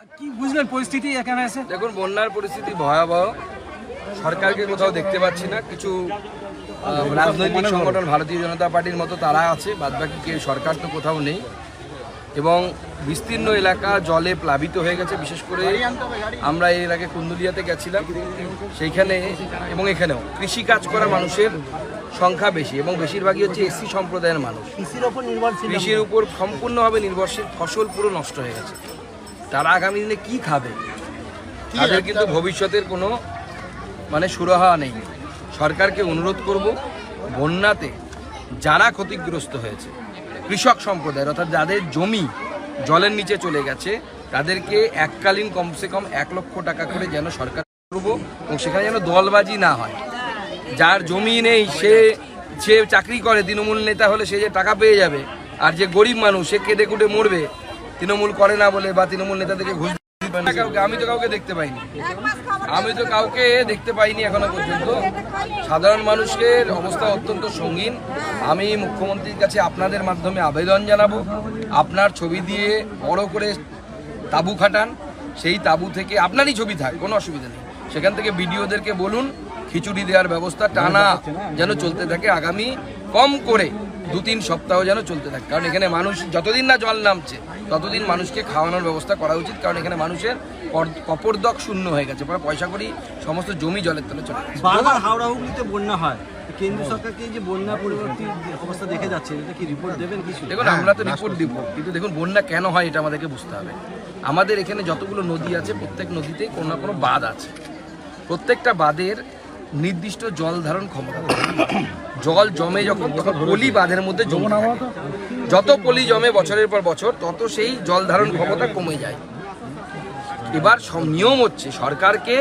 কি বুঝলেন পরিস্থিতি এখানে এসে? দেখুন, বন্যার পরিস্থিতি ভয়াবহ। সরকারকে কোথাও দেখতে পাচ্ছি না। কিছু রাজনৈতিক সংগঠন, ভারতীয় জনতা পার্টির মতো তারা আছে, বাদবাকি কেউ, সরকার তো কোথাও নেই। এবং বিস্তীর্ণ এলাকা জলে প্লাবিত হয়ে গেছে। বিশেষ করে আমরা এর আগে কুন্দুলিয়াতে গেছিলাম, সেইখানে এবং এখানেও কৃষিকাজ করা মানুষের সংখ্যা বেশি এবং বেশিরভাগই হচ্ছে এসসি সম্প্রদায়ের মানুষ। কৃষির উপর সম্পূর্ণভাবে নির্ভরশীল। ফসল পুরো নষ্ট হয়ে গেছে। তারা আগামী দিনে কি খাবে? তাদের কিন্তু ভবিষ্যতের কোনো সুরাহা নেই। সরকারকে অনুরোধ করব, বন্যাতে যারা ক্ষতিগ্রস্ত হয়েছে কৃষক সম্প্রদায়ের, অর্থাৎ যাদের জমি জলের নিচে চলে গেছে, তাদেরকে এককালীন কমসে কম 1 লক্ষ টাকা করে যেন সরকার করবো এবং সেখানে যেন দলবাজি না হয়। যার জমি নেই সে চাকরি করে, তৃণমূল নেতা হলে সে যে টাকা পেয়ে যাবে, আর যে গরিব মানুষ সে কেঁদে কুটে মরবে তৃণমূল করে না বলে, বা তৃণমূল নেতাদেরকে ঘুষ দিবে না। আমি তো কাউকে দেখতে পাইনি এখনো পর্যন্ত। সাধারণ মানুষের অবস্থা অত্যন্ত সঙ্গীন। আমি মুখ্যমন্ত্রীর কাছে আপনাদের মাধ্যমে আবেদন জানাবো, আপনার ছবি দিয়ে বড় করে তাঁবু খাটান। সেই তাঁবু থেকে আপনারই ছবি থাক, কোনো অসুবিধা নেই। সেখান থেকে বিডিওদেরকে বলুন খিচুড়ি দেওয়ার ব্যবস্থা টানা যেন চলতে থাকে, আগামী কম করে 2-3 সপ্তাহ যেন চলতে থাকে। কারণ এখানে মানুষ যতদিন না জল নামছে ততদিন মানুষকে খাওয়ানোর ব্যবস্থা করা উচিত। কারণ এখানে মানুষের কপরদক শূন্য হয়ে গেছে, পয়সা করি সমস্ত জমি জলের তলে চলে গেছে। বারবার হাওড়া হুগলিতে বন্যা হয়, কেন্দ্রীয় সরকারকে যে বন্যা পরবর্তী অবস্থা দেখে যাচ্ছে, এটা কি রিপোর্ট দেবেন কিছু? দেখুন, আমরা তো রিপোর্ট দিব, কিন্তু দেখুন বন্যা কেন হয় এটা আমাদেরকে বুঝতে হবে। আমাদের এখানে যতগুলো নদী আছে প্রত্যেক নদীতেই কোনো না কোনো বাঁধ আছে। প্রত্যেকটা বাঁধের নির্দিষ্ট জল ধারণ ক্ষমতা। জল জমে যখন, তখন পলি বাঁধের মধ্যে জমে থাকে। যত পলি জমে বছরের পর বছর, তত সেই জল ধারণ ক্ষমতা কমে যায়। এবার নিয়ম হচ্ছে সরকারকে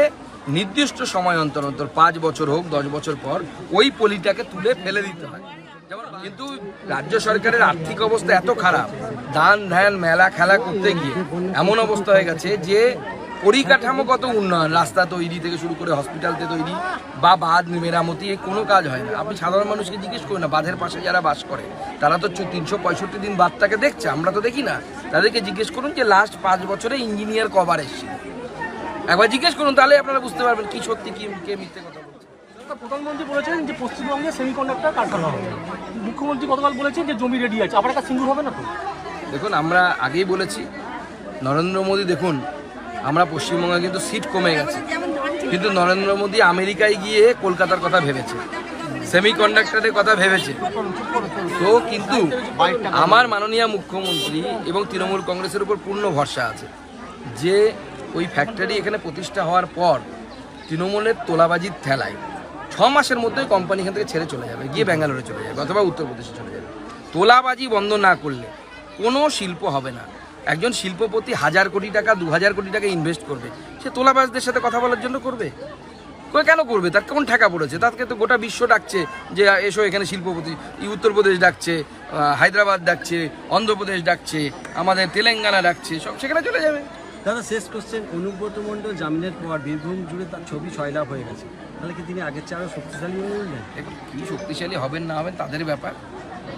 নির্দিষ্ট সময় অন্তর অন্তর 5 বছর হোক 10 বছর পর ওই পলিটাকে তুলে ফেলে দিতে হয়। কিন্তু রাজ্য সরকারের আর্থিক অবস্থা এত খারাপ, দান ধ্যান মেলা খেলা করতে গিয়ে এমন অবস্থা হয়ে গেছে যে পরিকাঠামোগত উন্নয়ন, রাস্তা তৈরি থেকে শুরু করে হসপিটালতে তৈরি বা বাঁধ মেরামতি, কোনো কাজ হয় না। আপনি সাধারণ মানুষকে জিজ্ঞেস করুন না, বাঁধের পাশে যারা বাস করে তারা তো 365 দিন বাঁধটাকে দেখছে, আমরা তো দেখি না। তাদেরকে জিজ্ঞেস করুন যে লাস্ট 5 বছরে ইঞ্জিনিয়ার কবার এসেছিল, একবার জিজ্ঞেস করুন, তাহলে আপনারা বুঝতে পারবেন কি সত্যি কি কে মিথ্যে কথা বলছে। প্রধানমন্ত্রী বলেছেন যে পশ্চিমবঙ্গে সেমিকন্ডাক্টর কারখানা হবে। মুখ্যমন্ত্রী গতকাল বলেছেন যে জমি রেডি আছে, আবার একটা সিঙ্গুর হবে না তো? দেখুন, আমরা আগেই বলেছি, নরেন্দ্র মোদী, দেখুন আমরা পশ্চিমবঙ্গে কিন্তু সিট কমে গেছে, কিন্তু নরেন্দ্র মোদী আমেরিকায় গিয়ে কলকাতার কথা ভেবেছে, সেমিকন্ডাক্টরের কথা ভেবেছে। তো কিন্তু আমার মাননীয় মুখ্যমন্ত্রী এবং তৃণমূল কংগ্রেসের উপর পূর্ণ ভরসা আছে যে ওই ফ্যাক্টরি এখানে প্রতিষ্ঠা হওয়ার পর তৃণমূলের তোলাবাজির ঠেলায় 6 মাসের মধ্যেই কোম্পানি এখান থেকে ছেড়ে চলে যাবে, গিয়ে ব্যাঙ্গালোরে চলে যাবে অথবা উত্তরপ্রদেশে চলে যাবে। তোলাবাজি বন্ধ না করলে কোনো শিল্প হবে না। একজন শিল্পপতি 1000 কোটি টাকা 2000 কোটি টাকা ইনভেস্ট করবে, সে তোলাবাজদের সাথে কথা বলার জন্য করবে? কেন করবে? তার কোন ঠেকা পড়েছে? তাকে তো গোটা বিশ্ব ডাকছে যে এসো এখানে শিল্পপতি। উত্তরপ্রদেশ ডাকছে, হায়দ্রাবাদ ডাকছে, অন্ধ্রপ্রদেশ ডাকছে, আমাদের তেলেঙ্গানা ডাকছে, সব সেখানে চলে যাবে। দাদা, শেষ কোশ্চেন, অনুব্রত মণ্ডল জামিনের পর বীরভূম জুড়ে তার ছবি 6 লাখ হয়ে গেছে, তাহলে কি তিনি আগের চেয়ে আরও শক্তিশালী হয়ে উঠলেন? কি শক্তিশালী হবেন না হবেন তাদের ব্যাপার।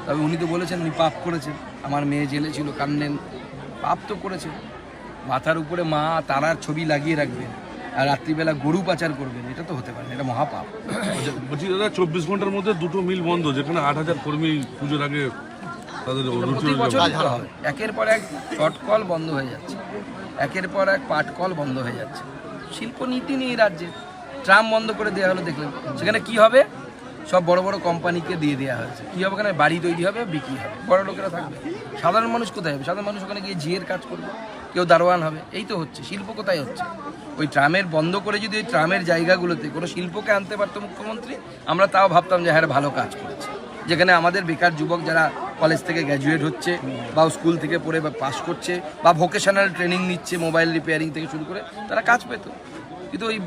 তবে উনি তো বলেছেন উনি পাপ করেছেন। আমার মেয়ে জেলে ছিল, কান্নেন, পাপ তো করেছেন। মাথার উপরে মা তারার ছবি লাগিয়ে রাখবেন আর রাত্রিবেলা গরু পাচার করবেন, এটা তো হতে পারে না, এটা মহাপাপ। বলছি দাদা, 24 ঘন্টার মধ্যে 2টো মিল বন্ধ, যেখানে 8000 কর্মী পুজোর আগে তাদের প্রতি বছর হয়। একের পর এক চটকল বন্ধ হয়ে যাচ্ছে, একের পর এক পাটকল বন্ধ হয়ে যাচ্ছে। শিল্পনীতি নেই রাজ্যে। ট্রাম বন্ধ করে দেওয়া হলো, দেখলেন সেখানে কি হবে? সব বড় বড় কোম্পানিকে দিয়ে দেওয়া হয়েছে। কী হবে? ওখানে বাড়ি তৈরি হবে, বিক্রি হবে, বড় লোকেরা থাকবে। সাধারণ মানুষ কোথায় হবে? সাধারণ মানুষ ওখানে গিয়ে জিয়ের কাজ করবে, কেউ দারোয়ান হবে। এই তো হচ্ছে। শিল্প কোথায় হচ্ছে? ওই ট্রামের বন্ধ করে যদি ওই ট্রামের জায়গাগুলোতে কোনো শিল্পকে আনতে পারতো মুখ্যমন্ত্রী, আমরা তাও ভাবতাম যে হ্যাঁ ভালো কাজ করেছে। যেখানে আমাদের বেকার যুবক যারা কলেজ থেকে গ্র্যাজুয়েট হচ্ছে বা স্কুল থেকে পড়ে বা পাস করছে বা ভোকেশনাল ট্রেনিং নিচ্ছে, মোবাইল রিপেয়ারিং থেকে শুরু করে, তারা কাজ পেত। কিন্তু ওই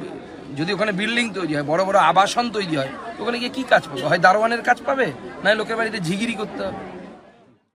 যদি ওখানে বিল্ডিং তৈরি হয়, বড় বড় আবাসন তৈরি হয়, ওখানে গিয়ে কী কাজ পাবে? হয় দারোয়ানের কাজ পাবে, নয় লোকের বাড়িতে ঝিগিরি করতে হবে।